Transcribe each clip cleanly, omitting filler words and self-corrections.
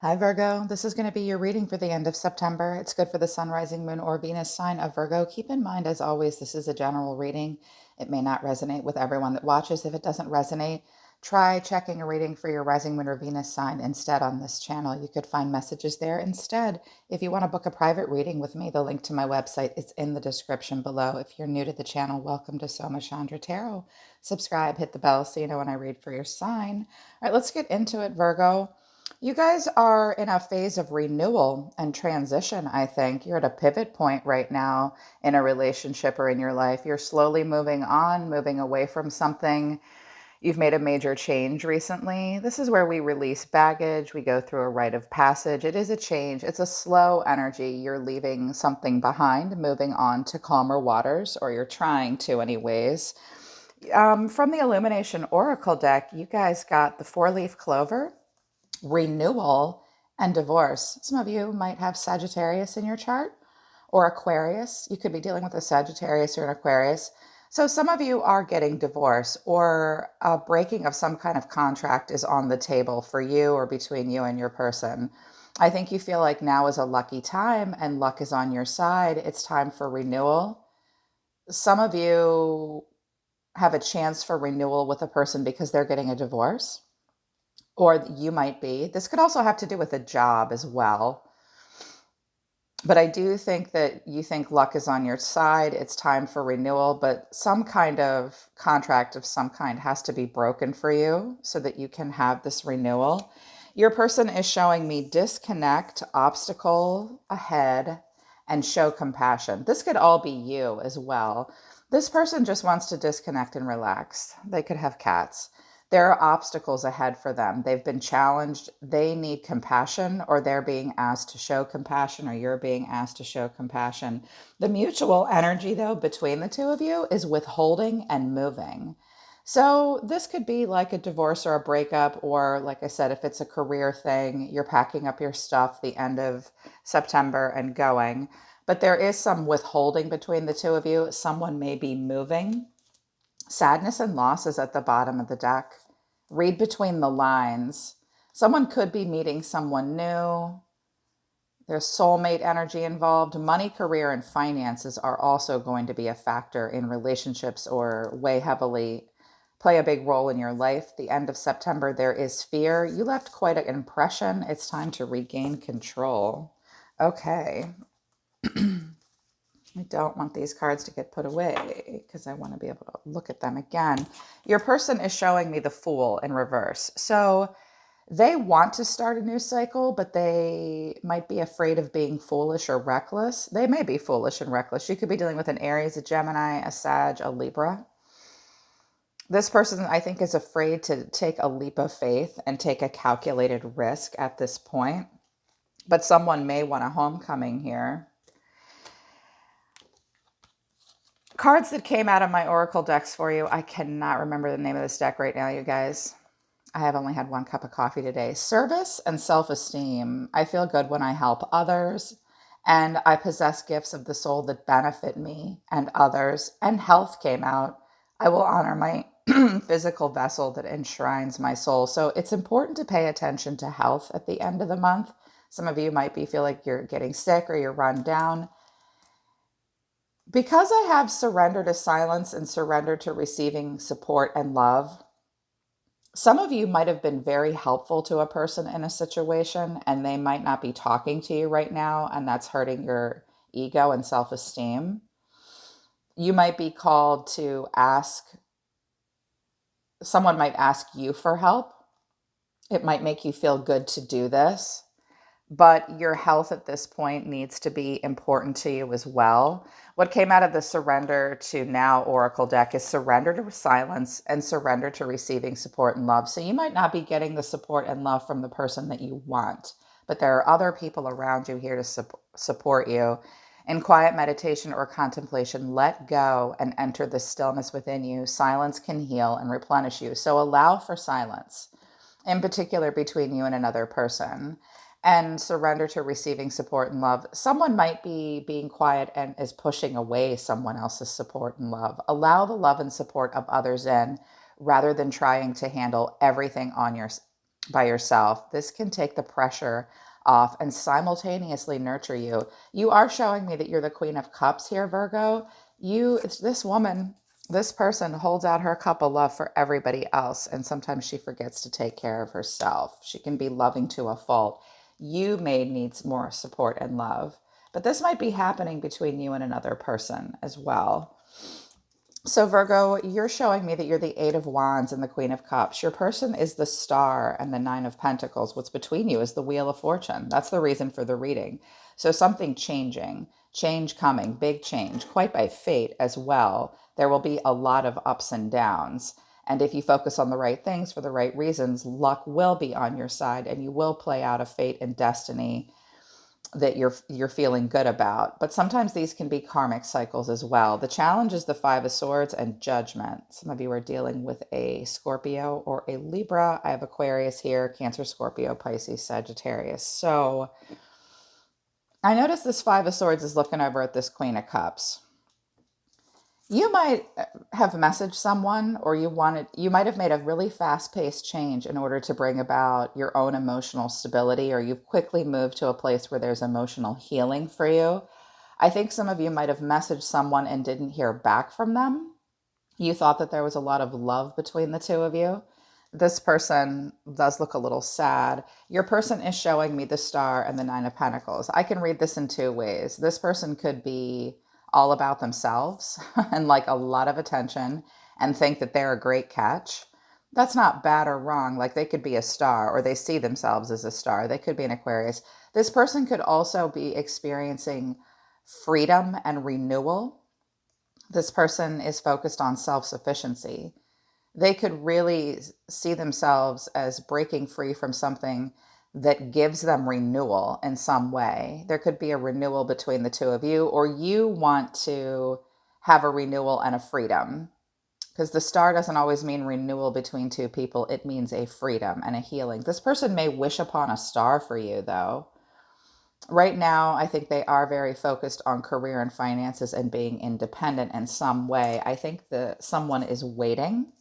Hi, Virgo. This is going to be your reading for the end of September. It's good for the sun, rising moon, or Venus sign of Virgo. Keep in mind, as always, this is a general reading. It may not resonate with everyone that watches. If it doesn't resonate, try checking a reading for your rising moon or Venus sign instead on this channel. You could find messages there instead. If you want to book a private reading with me, the link to my website is in the description below. If you're new to the channel, welcome to Soma Chandra Tarot. Subscribe, hit the bell so you know when I read for your sign. All right, let's get into it, Virgo. You guys are in a phase of renewal and transition, I think. You're at a pivot point right now in a relationship or in your life. You're slowly moving on, moving away from something. You've made a major change recently. This is where we release baggage. We go through a rite of passage. It is a change. It's a slow energy. You're leaving something behind, moving on to calmer waters, or you're trying to, anyways. From the Illumination Oracle deck, you guys got the four-leaf clover, renewal, and divorce. Some of you might have Sagittarius in your chart or Aquarius. You could be dealing with a Sagittarius or an Aquarius. So some of you are getting divorced, or a breaking of some kind of contract is on the table for you or between you and your person. I think you feel like now is a lucky time and luck is on your side. It's time for renewal. Some of you have a chance for renewal with a person because they're getting a divorce, or you might be. This could also have to do with a job as well. But I do think that you think luck is on your side. It's time for renewal, but some kind of contract of some kind has to be broken for you so that you can have this renewal. Your person is showing me disconnect, obstacle ahead, and show compassion. This could all be you as well. This person just wants to disconnect and relax. They could have cats. There are obstacles ahead for them. They've been challenged. They need compassion, or they're being asked to show compassion, or you're being asked to show compassion. The mutual energy, though, between the two of you is withholding and moving. So this could be like a divorce or a breakup, or like I said, if it's a career thing, you're packing up your stuff the end of September and going. But there is some withholding between the two of you. Someone may be moving. Sadness and loss is at the bottom of the deck. Read between the lines. Someone could be meeting someone new. There's soulmate energy involved. Money, career, and finances are also going to be a factor in relationships, or weigh heavily, play a big role in your life. The end of September, there is fear. You left quite an impression. It's time to regain control. Okay. I don't want these cards to get put away because I want to be able to look at them again. Your person is showing me the Fool in reverse. So they want to start a new cycle, but they might be afraid of being foolish or reckless. They may be foolish and reckless. You could be dealing with an Aries, a Gemini, a Sag, a Libra. This person, I think, is afraid to take a leap of faith and take a calculated risk at this point. But someone may want a homecoming here. Cards that came out of my Oracle decks for you. I cannot remember the name of this deck right now, you guys. I have only had one cup of coffee today. Service and self-esteem. I feel good when I help others, and I possess gifts of the soul that benefit me and others. And health came out. I will honor my physical vessel that enshrines my soul. So it's important to pay attention to health at the end of the month. Some of you might feel like you're getting sick or you're run down. Because I have surrender to silence and surrender to receiving support and love, some of you might have been very helpful to a person in a situation, and they might not be talking to you right now, and that's hurting your ego and self-esteem. You might be called to ask, someone might ask you for help. It might make you feel good to do this. But your health at this point needs to be important to you as well. What came out of the surrender to now Oracle deck is surrender to silence and surrender to receiving support and love. So you might not be getting the support and love from the person that you want, but there are other people around you here to support you. In quiet meditation or contemplation, let go and enter the stillness within you. Silence can heal and replenish you. So allow for silence, in particular between you and another person, and surrender to receiving support and love. Someone might be being quiet and is pushing away someone else's support and love. Allow the love and support of others in, rather than trying to handle everything on by yourself. This can take the pressure off and simultaneously nurture you. You are showing me that you're the Queen of Cups here, Virgo. This woman, this person holds out her cup of love for everybody else, and sometimes she forgets to take care of herself. She can be loving to a fault. You may need more support and love, but this might be happening between you and another person as well. So, Virgo, you're showing me that you're the Eight of Wands and the Queen of Cups. Your person is the Star and the Nine of Pentacles. What's between you is the Wheel of Fortune. That's the reason for the reading. So, something changing, change coming, big change, quite by fate as well. There will be a lot of ups and downs. And if you focus on the right things for the right reasons, luck will be on your side and you will play out a fate and destiny that you're feeling good about. But sometimes these can be karmic cycles as well. The challenge is the Five of Swords and Judgment. Some of you are dealing with a Scorpio or a Libra. I have Aquarius here, Cancer, Scorpio, Pisces, Sagittarius. So I notice this Five of Swords is looking over at this Queen of Cups. You might have messaged someone, or you might have made a really fast-paced change in order to bring about your own emotional stability, or you've quickly moved to a place where there's emotional healing for you. I think some of you might have messaged someone and didn't hear back from them. You thought that there was a lot of love between the two of you. This person does look a little sad. Your person is showing me the Star and the Nine of Pentacles. I can read this in two ways. This person could be all about themselves and like a lot of attention and think that they're a great catch. That's not bad or wrong. Like they could be a star, or they see themselves as a star. They could be an Aquarius. This person could also be experiencing freedom and renewal. This person is focused on self-sufficiency. They could really see themselves as breaking free from something that gives them renewal in some way. There could be a renewal between the two of you, or you want to have a renewal and a freedom. Because the Star doesn't always mean renewal between two people. It means a freedom and a healing. This person may wish upon a star for you, though. Right now, I think they are very focused on career and finances and being independent in some way. I think that someone is waiting.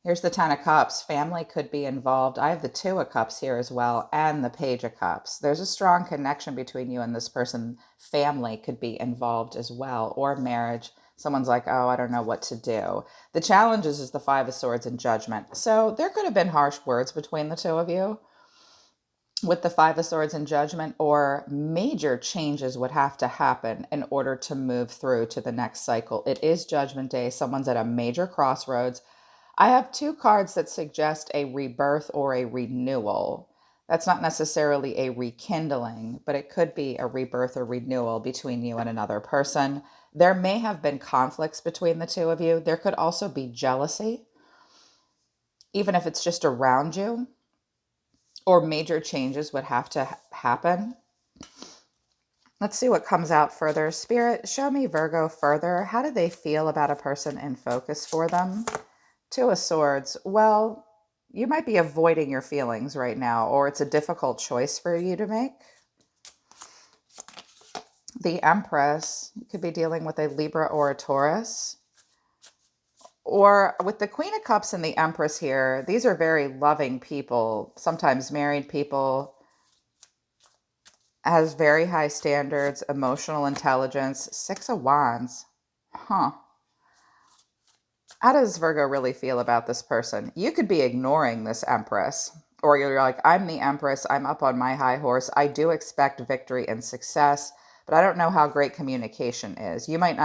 Here's the Ten of Cups. Family could be involved. I have the Two of Cups here as well, and the Page of Cups. There's a strong connection between you and this person. Family could be involved as well, or marriage. Someone's like, oh, I don't know what to do. The challenge is the Five of Swords and Judgment. So there could have been harsh words between the two of you with the Five of Swords and Judgment, or major changes would have to happen in order to move through to the next cycle. It is Judgment Day. Someone's at a major crossroads. I have two cards that suggest a rebirth or a renewal. That's not necessarily a rekindling, but it could be a rebirth or renewal between you and another person. There may have been conflicts between the two of you. There could also be jealousy, even if it's just around you, or major changes would have to happen. Let's see what comes out further. Spirit, show me Virgo further. How do they feel about a person in focus for them? Two of Swords. Well, you might be avoiding your feelings right now, or it's a difficult choice for you to make. The Empress. You could be dealing with a Libra or a Taurus. Or with the Queen of Cups and the Empress here, these are very loving people, sometimes married people, has very high standards, emotional intelligence. Six of Wands. Huh. How does Virgo really feel about this person? You could be ignoring this Empress, or you're like, I'm the Empress. I'm up on my high horse. I do expect victory and success, but I don't know how great communication is. You might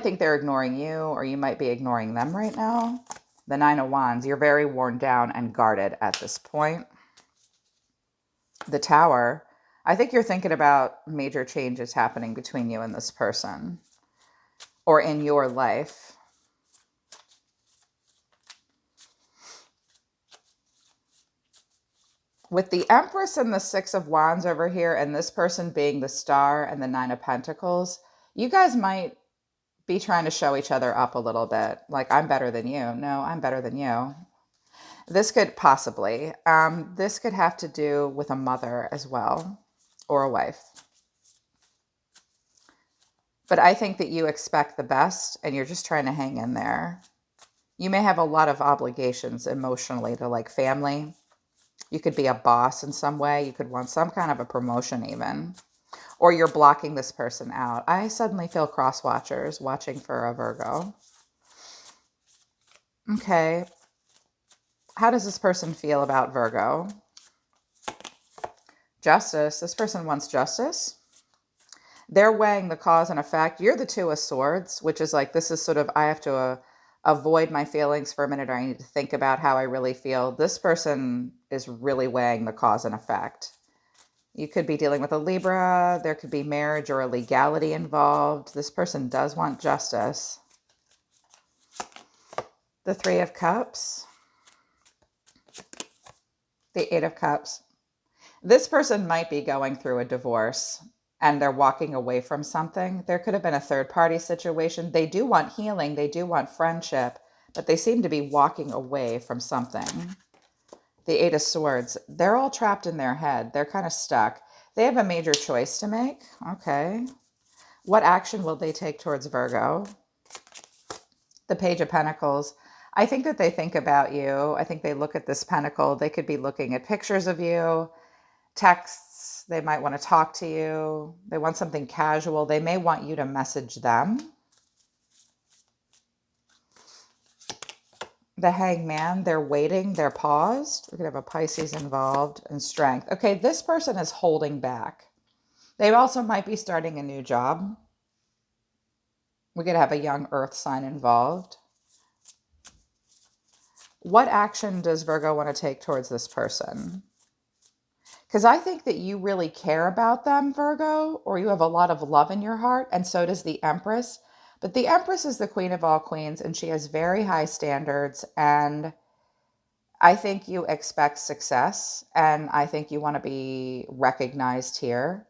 think they're ignoring you, or you might be ignoring them right now. The Nine of Wands, you're very worn down and guarded at this point. The Tower, I think you're thinking about major changes happening between you and this person, or in your life. With the Empress and the Six of Wands over here, and this person being the Star and the Nine of Pentacles, you guys might be trying to show each other up a little bit. Like, I'm better than you. No, I'm better than you. This could possibly, this could have to do with a mother as well, or a wife. But I think that you expect the best and you're just trying to hang in there. You may have a lot of obligations emotionally to like family, You could be a boss in some way. You could want some kind of a promotion even. Or you're blocking this person out. I suddenly feel cross watchers watching for a Virgo. Okay. How does this person feel about Virgo? Justice. This person wants justice. They're weighing the cause and effect. You're the Two of Swords, which is like, this is sort of, I have to avoid my feelings for a minute, or I need to think about how I really feel. This person is really weighing the cause and effect. You could be dealing with a Libra. There could be marriage or a legality involved. This person does want justice. The Three of Cups. The Eight of Cups. This person might be going through a divorce and they're walking away from something. There could have been a third party situation. They do want healing. They do want friendship, but they seem to be walking away from something. The Eight of Swords. They're all trapped in their head. They're kind of stuck. They have a major choice to make. Okay. What action will they take towards Virgo? The Page of Pentacles. I think that they think about you. I think they look at this pentacle. They could be looking at pictures of you, texts. They might want to talk to you. They want something casual. They may want you to message them. The Hangman, they're waiting, they're paused. We're going to have a Pisces involved, and Strength. Okay, this person is holding back. They also might be starting a new job. We're going to have a young earth sign involved. What action does Virgo want to take towards this person? Because I think that you really care about them, Virgo, or you have a lot of love in your heart, and so does the Empress. But the Empress is the queen of all queens, and she has very high standards, and I think you expect success, and I think you want to be recognized here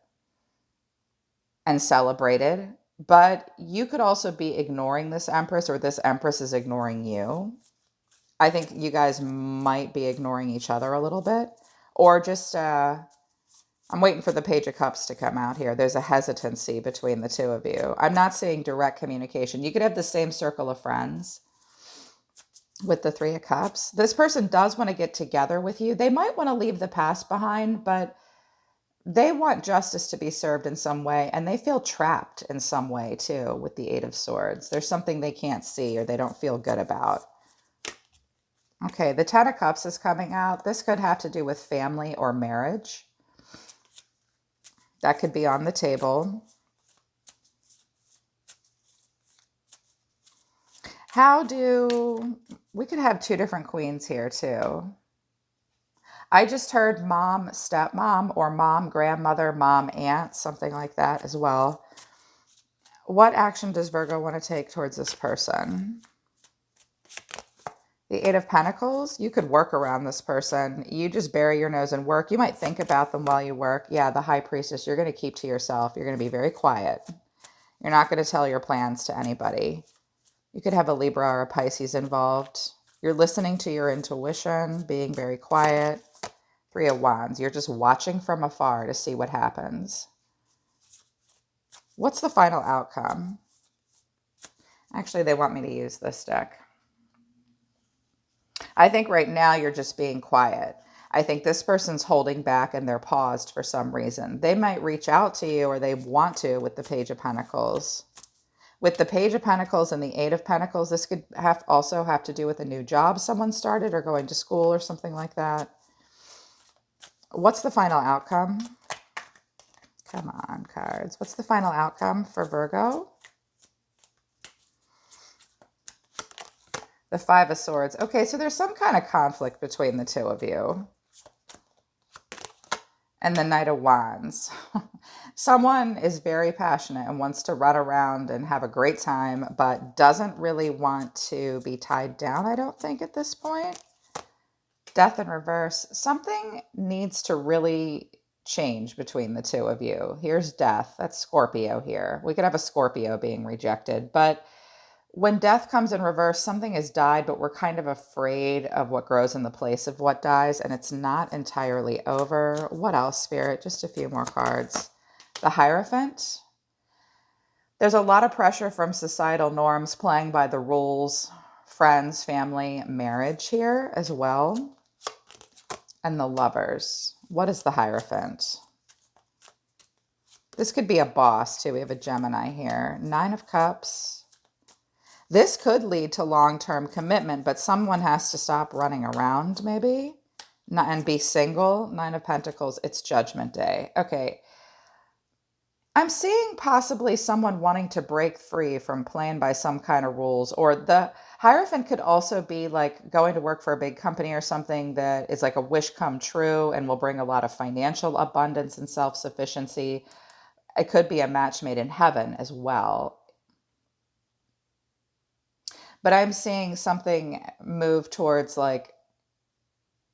and celebrated. But you could also be ignoring this Empress, or this Empress is ignoring you. I think you guys might be ignoring each other a little bit, or just, I'm waiting for the Page of Cups to come out here. There's a hesitancy between the two of you. I'm not seeing direct communication. You could have the same circle of friends with the Three of Cups. This person does want to get together with you. They might want to leave the past behind, but they want justice to be served in some way, and they feel trapped in some way too with the Eight of Swords. There's something they can't see or they don't feel good about. Okay, the Ten of Cups is coming out. This could have to do with family or marriage. That could be on the table. We could have two different queens here too. I just heard mom, stepmom, or mom, grandmother, mom, aunt, something like that as well. What action does Virgo want to take towards this person? The Eight of Pentacles, you could work around this person. You just bury your nose in work. You might think about them while you work. Yeah, the High Priestess, you're going to keep to yourself. You're going to be very quiet. You're not going to tell your plans to anybody. You could have a Libra or a Pisces involved. You're listening to your intuition, being very quiet. Three of Wands, you're just watching from afar to see what happens. What's the final outcome? Actually, they want me to use this deck. I think right now you're just being quiet. I think this person's holding back and they're paused for some reason. They might reach out to you, or they want to, with the Page of Pentacles. With the Page of Pentacles and the Eight of Pentacles, this could also have to do with a new job someone started, or going to school or something like that. What's the final outcome? Come on, cards. What's the final outcome for Virgo? The Five of Swords. Okay, so there's some kind of conflict between the two of you. And the Knight of Wands. Someone is very passionate and wants to run around and have a great time, but doesn't really want to be tied down, I don't think, at this point. Death in reverse. Something needs to really change between the two of you. Here's Death. That's Scorpio here. We could have a Scorpio being rejected, but when Death comes in reverse, something has died, but we're kind of afraid of what grows in the place of what dies, and it's not entirely over. What else, Spirit? Just a few more cards. The Hierophant. There's a lot of pressure from societal norms, playing by the rules, friends, family, marriage here as well. and the Lovers. What is the Hierophant? This could be a boss too. We have a Gemini here. Nine of Cups. This could lead to long-term commitment, but someone has to stop running around maybe and be single. Nine of Pentacles. It's Judgment Day. Okay. I'm seeing possibly someone wanting to break free from playing by some kind of rules, or the Hierophant could also be like going to work for a big company or something that is like a wish come true and will bring a lot of financial abundance and self-sufficiency. It could be a match made in heaven as well. But I'm seeing something move towards like,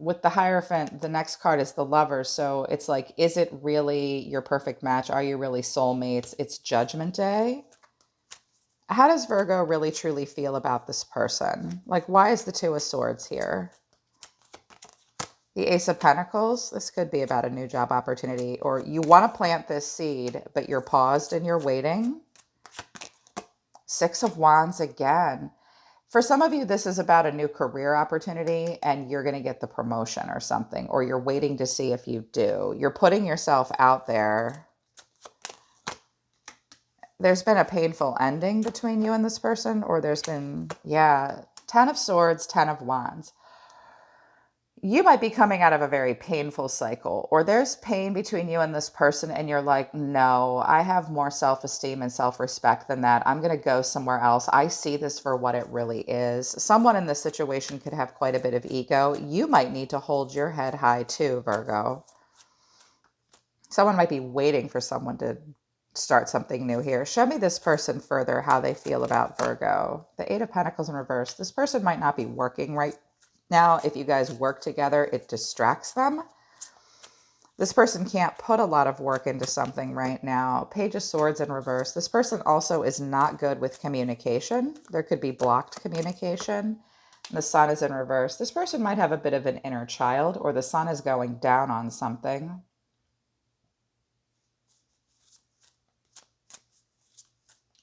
with the Hierophant, the next card is the Lover. So it's like, is it really your perfect match? Are you really soulmates? It's Judgment Day. How does Virgo really truly feel about this person? Like, why is the Two of Swords here? The Ace of Pentacles. This could be about a new job opportunity, or you want to plant this seed, but you're paused and you're waiting. Six of Wands again. For some of you, this is about a new career opportunity and you're going to get the promotion or something, or you're waiting to see if you do. You're putting yourself out there. There's been a painful ending between you and this person, or there's been, yeah, 10 of Swords, 10 of Wands. You might be coming out of a very painful cycle, or there's pain between you and this person and you're like, no, I have more self-esteem and self-respect than that. I'm going to go somewhere else. I see this for what it really is. Someone in this situation could have quite a bit of ego. You might need to hold your head high too, Virgo. Someone might be waiting for someone to start something new here. Show me this person further, how they feel about Virgo. The Eight of Pentacles in reverse. This person might not be working right now. If you guys work together, it distracts them. This person can't put a lot of work into something right now. Page of Swords in reverse. This person also is not good with communication. There could be blocked communication. And the Sun is in reverse. This person might have a bit of an inner child, or the Sun is going down on something.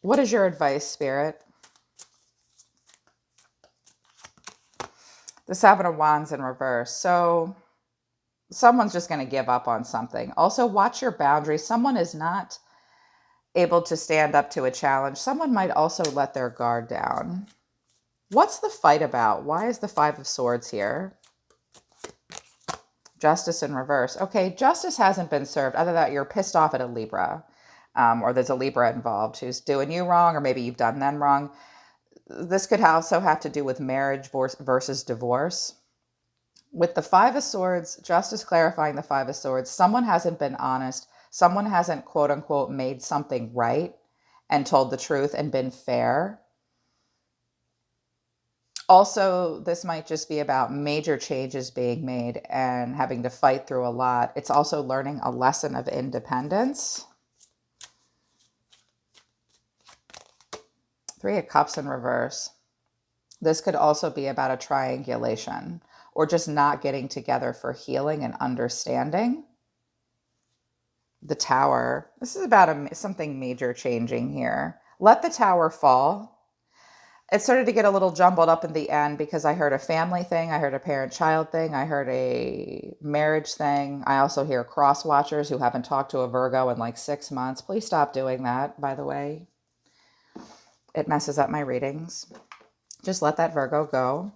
What is your advice, Spirit? The Seven of Wands in reverse. So someone's just going to give up on something. Also, watch your boundaries. Someone is not able to stand up to a challenge. Someone might also let their guard down. What's the fight about? Why is the Five of Swords here? Justice in reverse. Okay, justice hasn't been served. Other than that, you're pissed off at a Libra. Or there's a Libra involved who's doing you wrong, or maybe you've done them wrong. This could also have to do with marriage versus divorce. With the Five of Swords, justice clarifying the Five of Swords, someone hasn't been honest. Someone hasn't, quote unquote, made something right and told the truth and been fair. Also, this might just be about major changes being made and having to fight through a lot. It's also learning a lesson of independence. Three of Cups in reverse. This could also be about a triangulation, or just not getting together for healing and understanding. The Tower. This is about something major changing here. Let the Tower fall. It started to get a little jumbled up in the end because I heard a family thing. I heard a parent-child thing. I heard a marriage thing. I also hear cross-watchers who haven't talked to a Virgo in like 6 months. Please stop doing that, by the way. It messes up my readings. Just let that Virgo go.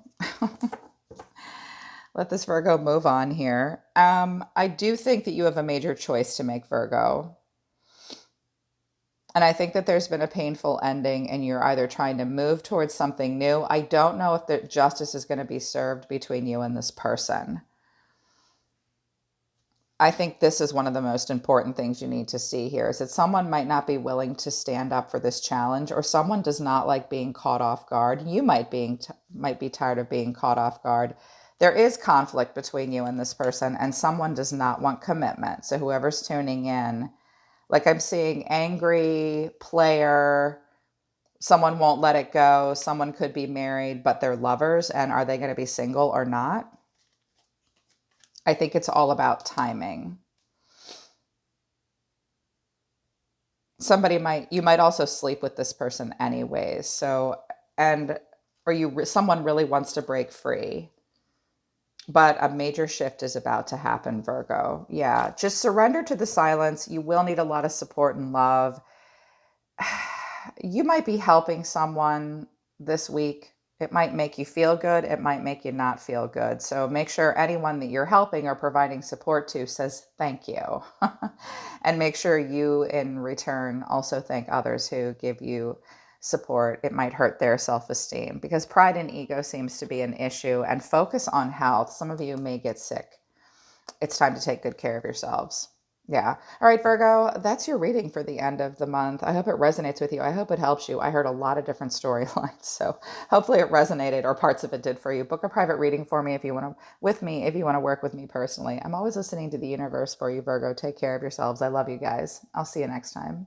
Let this Virgo move on here. I do think that you have a major choice to make, Virgo. And I think that there's been a painful ending and you're either trying to move towards something new. I don't know if the justice is going to be served between you and this person. I think this is one of the most important things you need to see here, is that someone might not be willing to stand up for this challenge, or someone does not like being caught off guard. You might be tired of being caught off guard. There is conflict between you and this person, and someone does not want commitment. So whoever's tuning in, like I'm seeing angry player, someone won't let it go. Someone could be married, but they're lovers. And are they going to be single or not? I think it's all about timing. You might also sleep with this person anyways. So, someone really wants to break free. but a major shift is about to happen, Virgo. Yeah, just surrender to the silence. You will need a lot of support and love. You might be helping someone this week. It might make you feel good. It might make you not feel good. So make sure anyone that you're helping or providing support to says thank you. And make sure you, in return, also thank others who give you support. It might hurt their self esteem because pride and ego seems to be an issue. And focus on health. Some of you may get sick. It's time to take good care of yourselves. Yeah. All right, Virgo, that's your reading for the end of the month. I hope it resonates with you. I hope it helps you. I heard a lot of different storylines, so hopefully it resonated or parts of it did for you. Book a private reading for me if you want to if you want to work with me personally. I'm always listening to the universe for you, Virgo. Take care of yourselves. I love you guys. I'll see you next time.